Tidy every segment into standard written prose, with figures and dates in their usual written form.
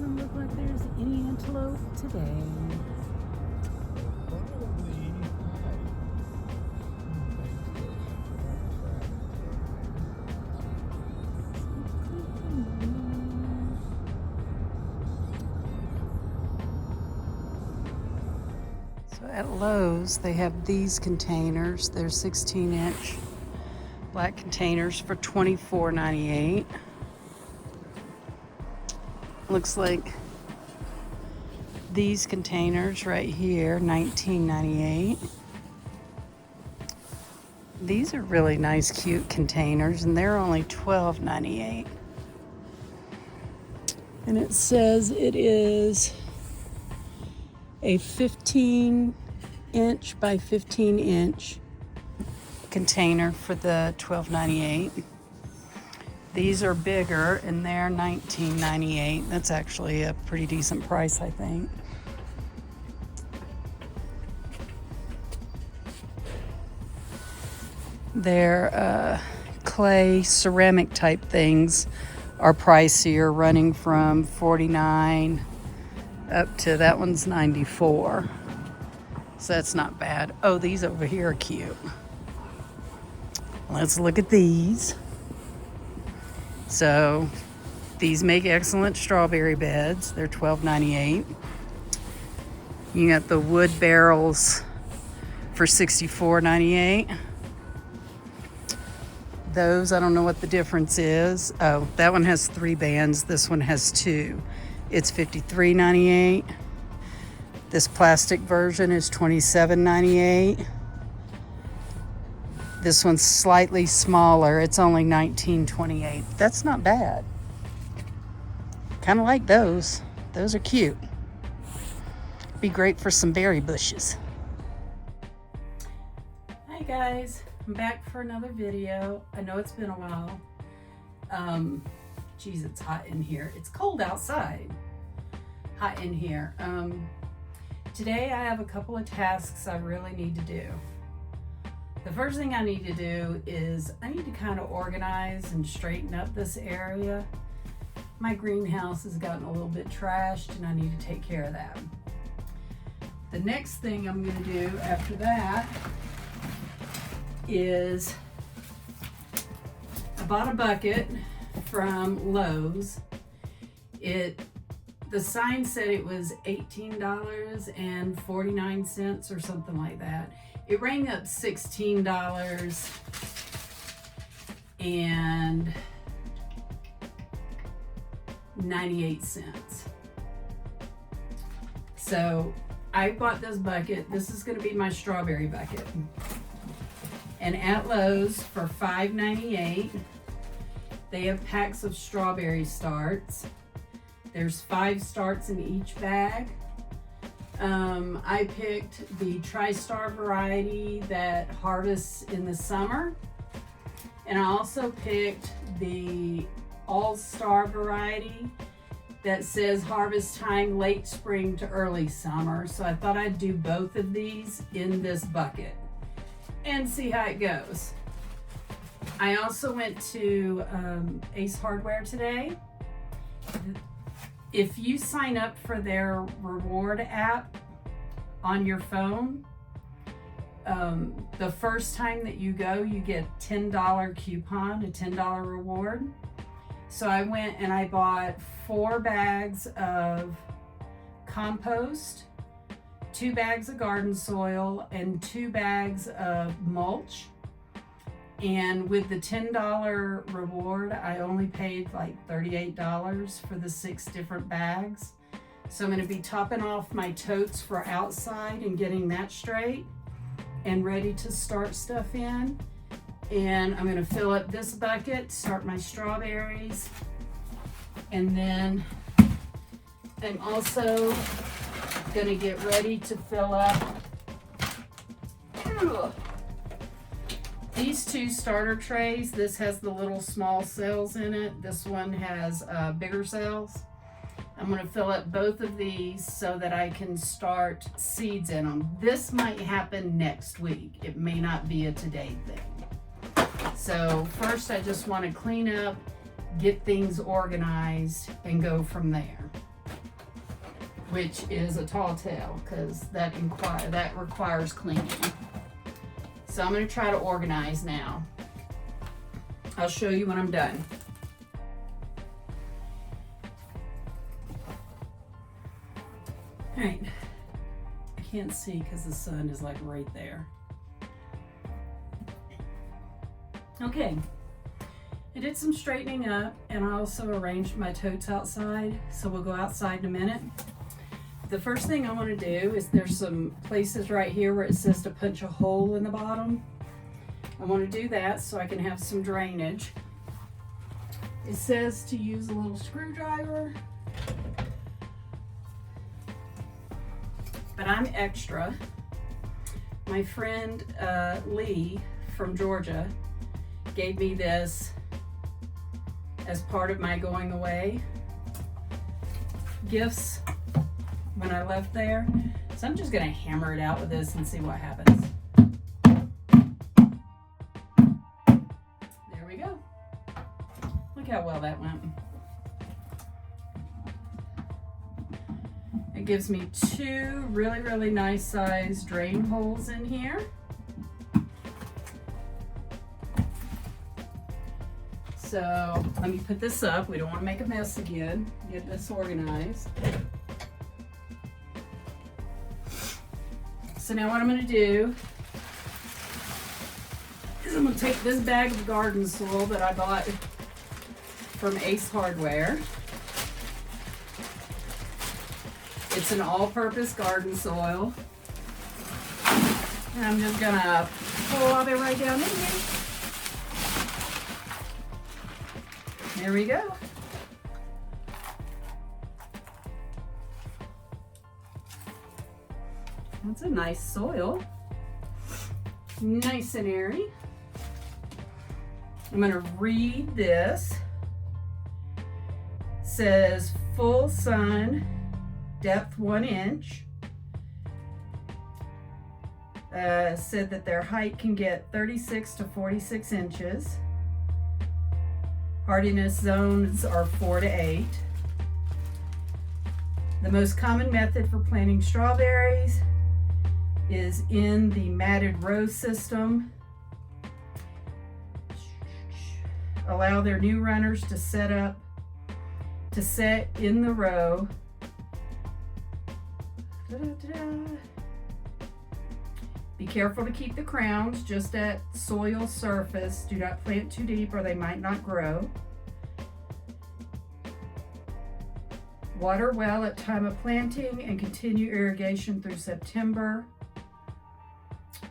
doesn't look like there's any antelope today. So at Lowe's, they have these containers. They're 16-inch black containers for $24.98. Looks like these containers right here, $19.98. These are really nice, cute containers, and they're only $12.98. And it says it is a 15-inch by 15-inch container for the $12.98. These are bigger, and they're $19.98. That's actually a pretty decent price, I think. Their clay ceramic type things are pricier, running from $49 up to, that one's $94. So that's not bad. Oh, these over here are cute. Let's look at these. So these make excellent strawberry beds. They're $12.98. You got the wood barrels for $64.98. Those, I don't know what the difference is. Oh, that one has 3 bands. This one has 2. It's $53.98. This plastic version is $27.98. This one's slightly smaller. It's only $19.28. That's not bad. Kind of like those. Those are cute. Be great for some berry bushes. Hi guys, I'm back for another video. I know it's been a while. Geez, it's hot in here. It's cold outside. Hot in here. Today I have a couple of tasks I really need to do. The first thing I need to do is I need to kind of organize and straighten up this area. My greenhouse has gotten a little bit trashed and I need to take care of that. The next thing I'm going to do after that is I bought a bucket from Lowe's. The sign said it was $18.49 or something like that. It rang up $16.98. So I bought this bucket. This is going to be my strawberry bucket. And at Lowe's for $5.98, they have packs of strawberry starts. There's 5 starts in each bag. I picked the Tri-Star variety that harvests in the summer. And I also picked the All-Star variety that says harvest time late spring to early summer. So I thought I'd do both of these in this bucket and see how it goes. I also went to Ace Hardware today. If you sign up for their reward app on your phone, the first time that you go, you get a $10 coupon, a $10 reward. So I went and I bought 4 bags of compost, 2 bags of garden soil, and 2 bags of mulch. And with the $10 reward, I only paid like $38 for the 6 different bags. So I'm going to be topping off my totes for outside and getting that straight and ready to start stuff in. And I'm going to fill up this bucket, start my strawberries. And then I'm also going to get ready to fill up these 2 starter trays. This has the little small cells in it. This one has bigger cells. I'm going to fill up both of these so that I can start seeds in them. This might happen next week. It may not be a today thing. So first I just want to clean up, get things organized, and go from there. which is a tall tale because that requires cleaning. So I'm going to try to organize now. I'll show you when I'm done. All right, I can't see because the sun is like right there. Okay, I did some straightening up and I also arranged my totes outside, so we'll go outside in a minute. The first thing I want to do is there's some places right here where it says to punch a hole in the bottom. I want to do that so I can have some drainage. It says to use a little screwdriver, but I'm extra. My friend Lee from Georgia gave me this as part of my going away gifts when I left there. So I'm just gonna hammer it out with this and see what happens. There we go. Look how well that went. It gives me two really nice sized drain holes in here. So let me put this up. We don't want to make a mess again. Get this organized. So now what I'm going to do is I'm going to take this bag of garden soil that I bought from Ace Hardware. It's an all-purpose garden soil. And I'm just going to pour all of it right down in here. There we go. That's a nice soil. Nice and airy. I'm going to read this. It says full sun, depth 1 inch. Said that their height can get 36 to 46 inches. Hardiness zones are 4 to 8. The most common method for planting strawberries is in the matted row system. Allow their new runners to set in the row. Be careful to keep the crowns just at soil surface. Do not plant too deep or they might not grow. Water well at time of planting and continue irrigation through September.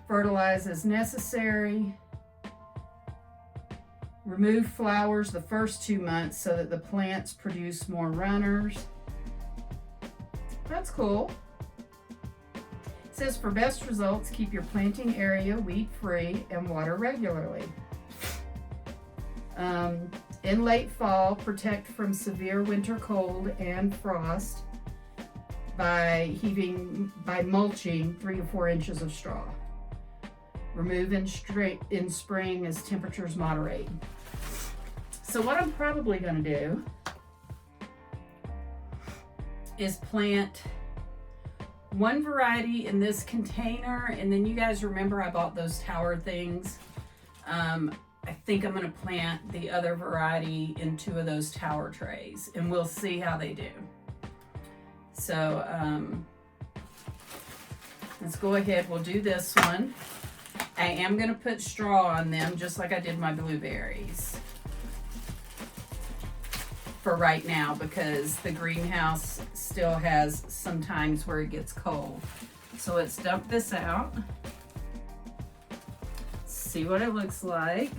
Fertilize as necessary. Remove flowers the first 2 months so that the plants produce more runners. That's cool. It says for best results, keep your planting area weed-free and water regularly. In late fall, protect from severe winter cold and frost by mulching 3 to 4 inches of straw. Remove in spring as temperatures moderate. So what I'm probably going to do is plant one variety in this container, and then you guys remember I bought those tower things. I think I'm going to plant the other variety in 2 of those tower trays, and we'll see how they do. So let's go ahead. We'll do this one. I am going to put straw on them just like I did my blueberries for right now, because the greenhouse still has some times where it gets cold. So let's dump this out. See what it looks like.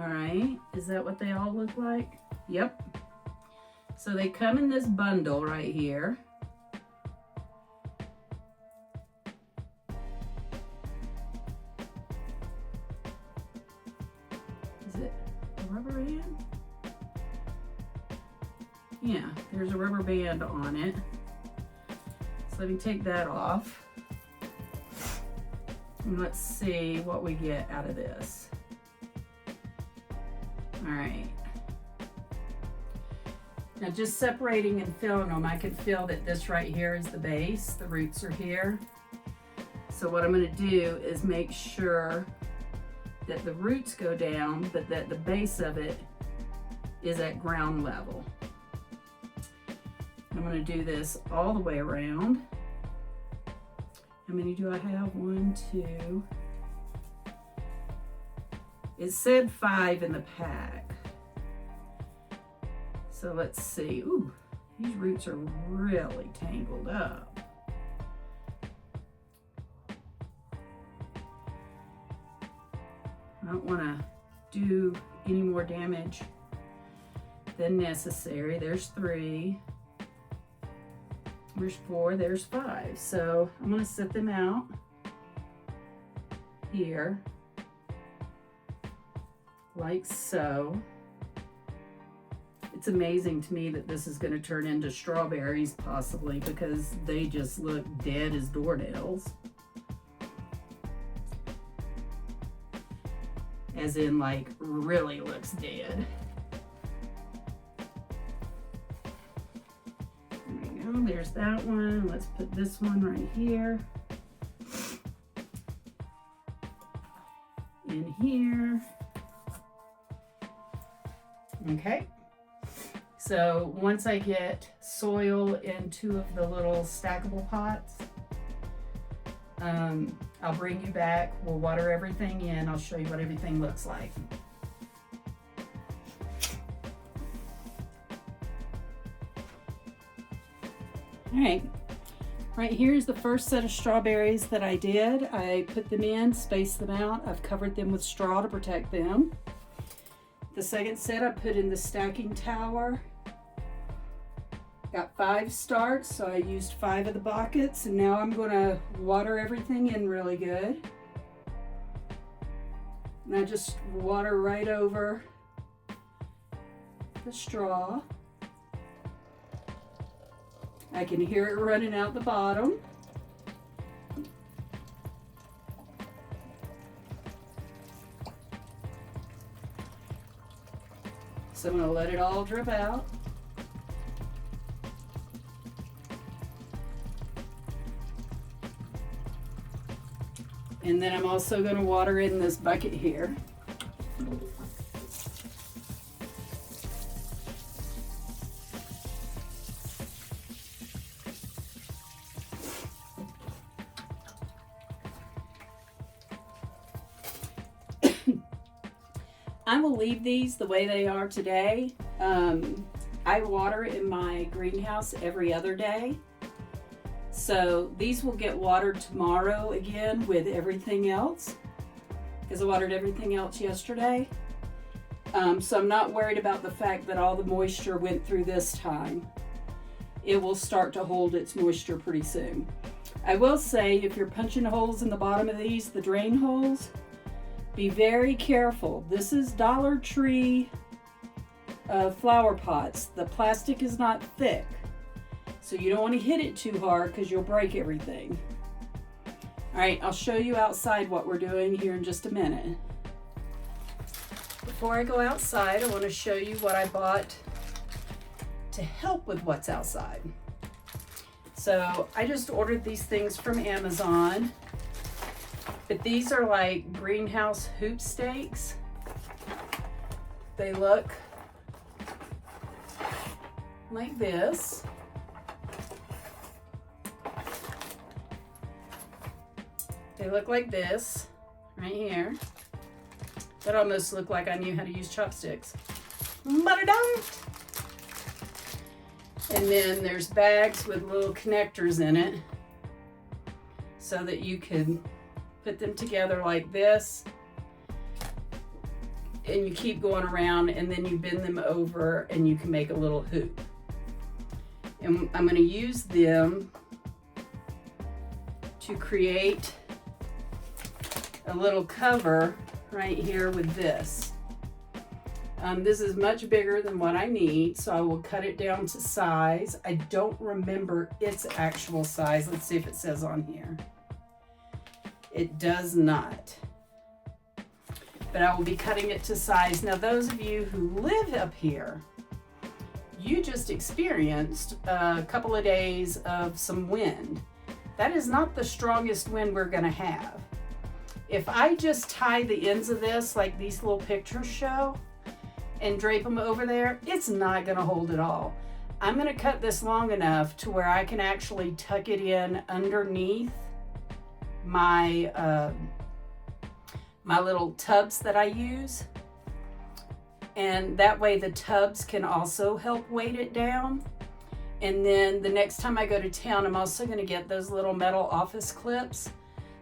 All right, is that what they all look like? Yep. So they come in this bundle right here. Is it a rubber band? Yeah, there's a rubber band on it. So let me take that off. And let's see what we get out of this. All right, Now just separating and filling them, I can feel that this right here is the base. The roots are here. So what I'm going to do is make sure that the roots go down, but that the base of it is at ground level. I'm going to do this all the way around. How many do I have? 1, 2. It said 5 in the pack. So let's see. Ooh, these roots are really tangled up. I don't want to do any more damage than necessary. There's 3. There's 4. There's 5. So I'm going to set them out here like so. It's amazing to me that this is going to turn into strawberries possibly, because they just look dead as doornails. As in, like, really looks dead. There we go, there's that one. Let's put this one right here. In here. Okay. So once I get soil in 2 of the little stackable pots, I'll bring you back. We'll water everything in. I'll show you what everything looks like. All right here is the first set of strawberries that I did. I put them in, spaced them out. I've covered them with straw to protect them. The second set I put in the stacking tower. Got 5 starts, so I used 5 of the buckets, and now I'm going to water everything in really good. And I just water right over the straw. I can hear it running out the bottom. So I'm going to let it all drip out. And then I'm also going to water in this bucket here. I will leave these the way they are today. I water in my greenhouse every other day. So these will get watered tomorrow again with everything else, because I watered everything else yesterday. So I'm not worried about the fact that all the moisture went through this time. It will start to hold its moisture pretty soon. I will say, if you're punching holes in the bottom of these, the drain holes, be very careful. This is Dollar Tree flower pots. The plastic is not thick. So you don't want to hit it too hard because you'll break everything. All right, I'll show you outside what we're doing here in just a minute. Before I go outside, I want to show you what I bought to help with what's outside. So I just ordered these things from Amazon, but these are like greenhouse hoop stakes. They look like this. They look like this right here. That almost looked like I knew how to use chopsticks, but I don't. And then there's bags with little connectors in it so that you can put them together like this, and you keep going around, and then you bend them over and you can make a little hoop. And I'm going to use them to create a little cover right here with this. This is much bigger than what I need, so I will cut it down to size. I don't remember its actual size. Let's see if it says on here. It does not. But I will be cutting it to size. Now, those of you who live up here, you just experienced a couple of days of some wind. That is not the strongest wind we're gonna have. If I just tie the ends of this like these little pictures show and drape them over there, it's not gonna hold at all. I'm gonna cut this long enough to where I can actually tuck it in underneath my my little tubs that I use. And that way the tubs can also help weight it down. And then the next time I go to town, I'm also gonna get those little metal office clips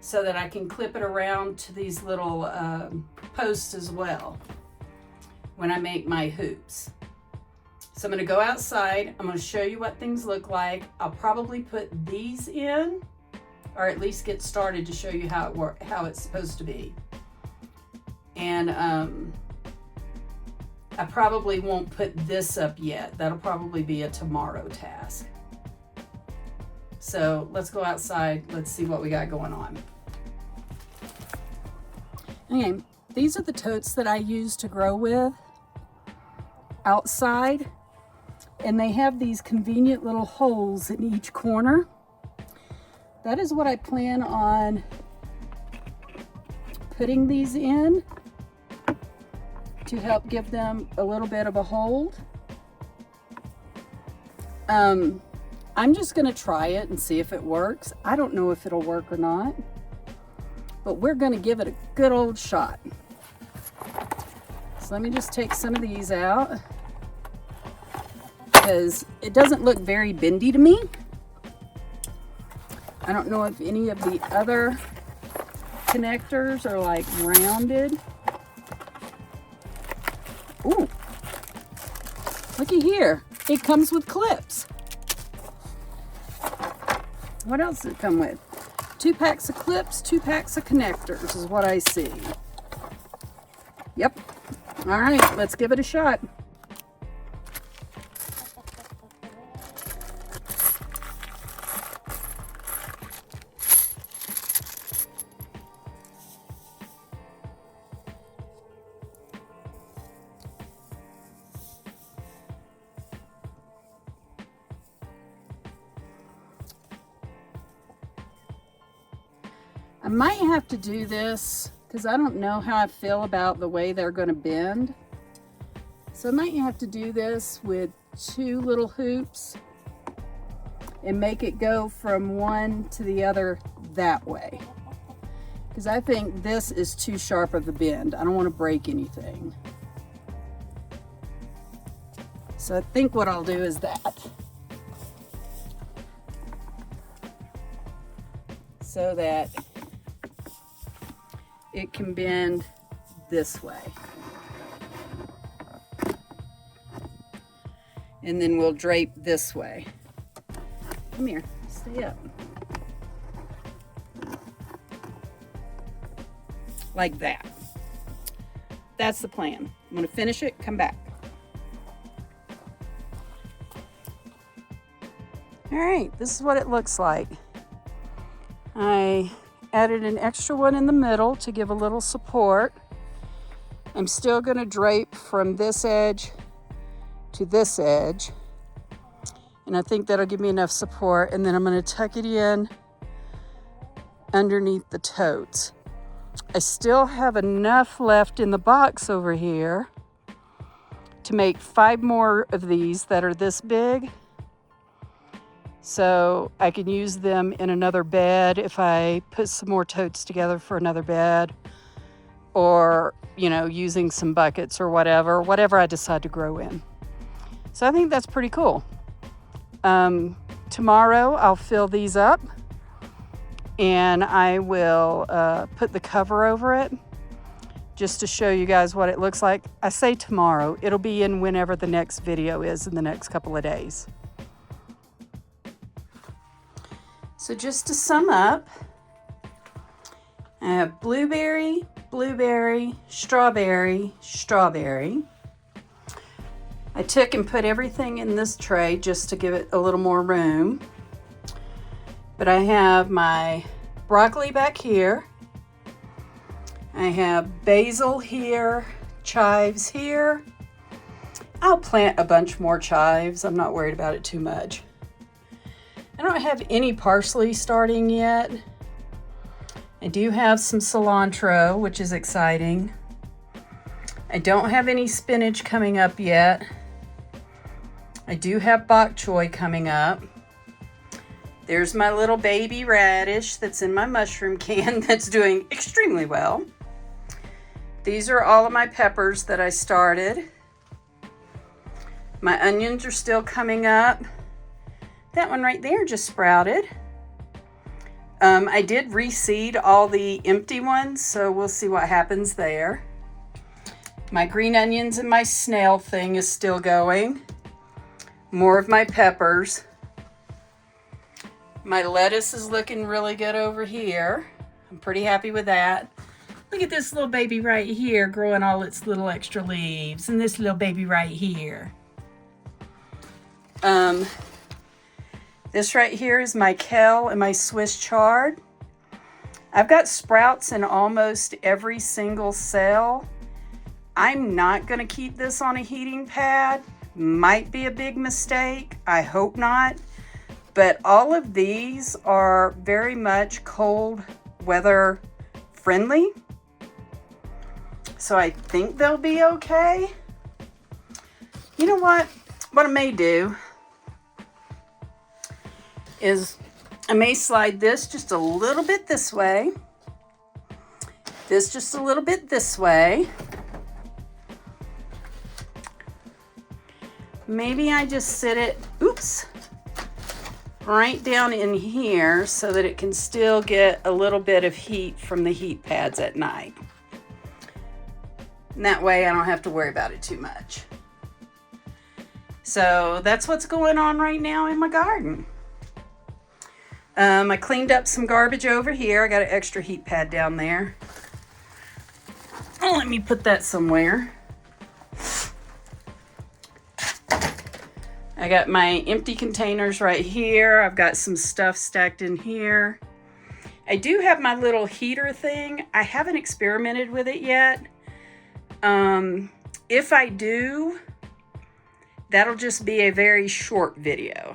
so that I can clip it around to these little posts as well when I make my hoops. So I'm gonna go outside, I'm gonna show you what things look like. I'll probably put these in, or at least get started to show you how it's supposed to be. And I probably won't put this up yet. That'll probably be a tomorrow task. So let's go outside, let's see what we got going on. Okay, these are the totes that I use to grow with outside. And they have these convenient little holes in each corner. That is what I plan on putting these in to help give them a little bit of a hold. I'm just gonna try it and see if it works. I don't know if it'll work or not, but we're gonna give it a good old shot. So let me just take some of these out, because it doesn't look very bendy to me. I don't know if any of the other connectors are like rounded. Ooh, looky here. It comes with clips. What else does it come with? 2 packs of clips, 2 packs of connectors is what I see. Yep. All right, let's give it a shot. I might have to do this because I don't know how I feel about the way they're going to bend. So I might have to do this with 2 little hoops and make it go from one to the other that way. Because I think this is too sharp of a bend. I don't want to break anything. So I think what I'll do is that. So that it can bend this way. And then we'll drape this way. Come here, stay up. Like that. That's the plan. I'm gonna finish it, come back. All right, this is what it looks like. I added an extra one in the middle to give a little support. I'm still going to drape from this edge to this edge, and I think that'll give me enough support. And then I'm going to tuck it in underneath the totes. I still have enough left in the box over here to make 5 more of these that are this big. So I can use them in another bed if I put some more totes together for another bed, or, you know, using some buckets or whatever I decide to grow in. So I think that's pretty cool. Tomorrow I'll fill these up and I will put the cover over it just to show you guys what it looks like. I say tomorrow, it'll be in whenever the next video is in the next couple of days. So just to sum up, I have blueberry, blueberry, strawberry, strawberry. I took and put everything in this tray just to give it a little more room. But I have my broccoli back here. I have basil here, chives here, I'll plant a bunch more chives. I'm not worried about it too much. I don't have any parsley starting yet. I do have some cilantro, which is exciting. I don't have any spinach coming up yet. I do have bok choy coming up. There's my little baby radish that's in my mushroom can that's doing extremely well. These are all of my peppers that I started. My onions are still coming up. That one right there just sprouted. I did reseed all the empty ones, so we'll see what happens there. My green onions and my snail thing is still going. More of my peppers. My lettuce is looking really good over here. I'm pretty happy with that. Look at this little baby right here growing all its little extra leaves, and this little baby right here. This right here is my kale and my Swiss chard. I've got sprouts in almost every single cell. I'm not going to keep this on a heating pad. Might be a big mistake. I hope not. But all of these are very much cold weather friendly. So I think they'll be okay. You know what? What I may do is I may slide this just a little bit this way. This just a little bit this way. Maybe I just sit it, right down in here so that it can still get a little bit of heat from the heat pads at night. And that way I don't have to worry about it too much. So that's what's going on right now in my garden. I cleaned up some garbage over here. I got an extra heat pad down there. Oh, let me put that somewhere. I got my empty containers right here. I've got some stuff stacked in here. I do have my little heater thing. I haven't experimented with it yet. If I do, that'll just be a very short video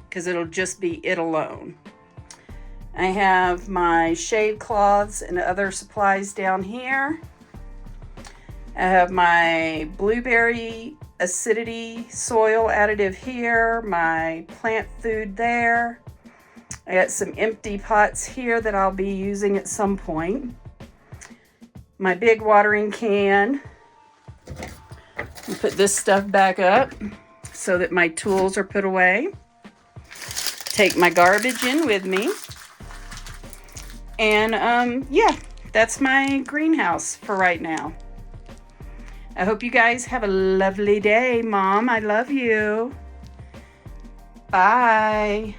because it'll just be it alone. I have my shade cloths and other supplies down here. I have my blueberry acidity soil additive here, my plant food there. I got some empty pots here that I'll be using at some point. My big watering can. Put this stuff back up so that my tools are put away. Take my garbage in with me. And yeah, that's my greenhouse for right now. I hope you guys have a lovely day. Mom, I love you. Bye.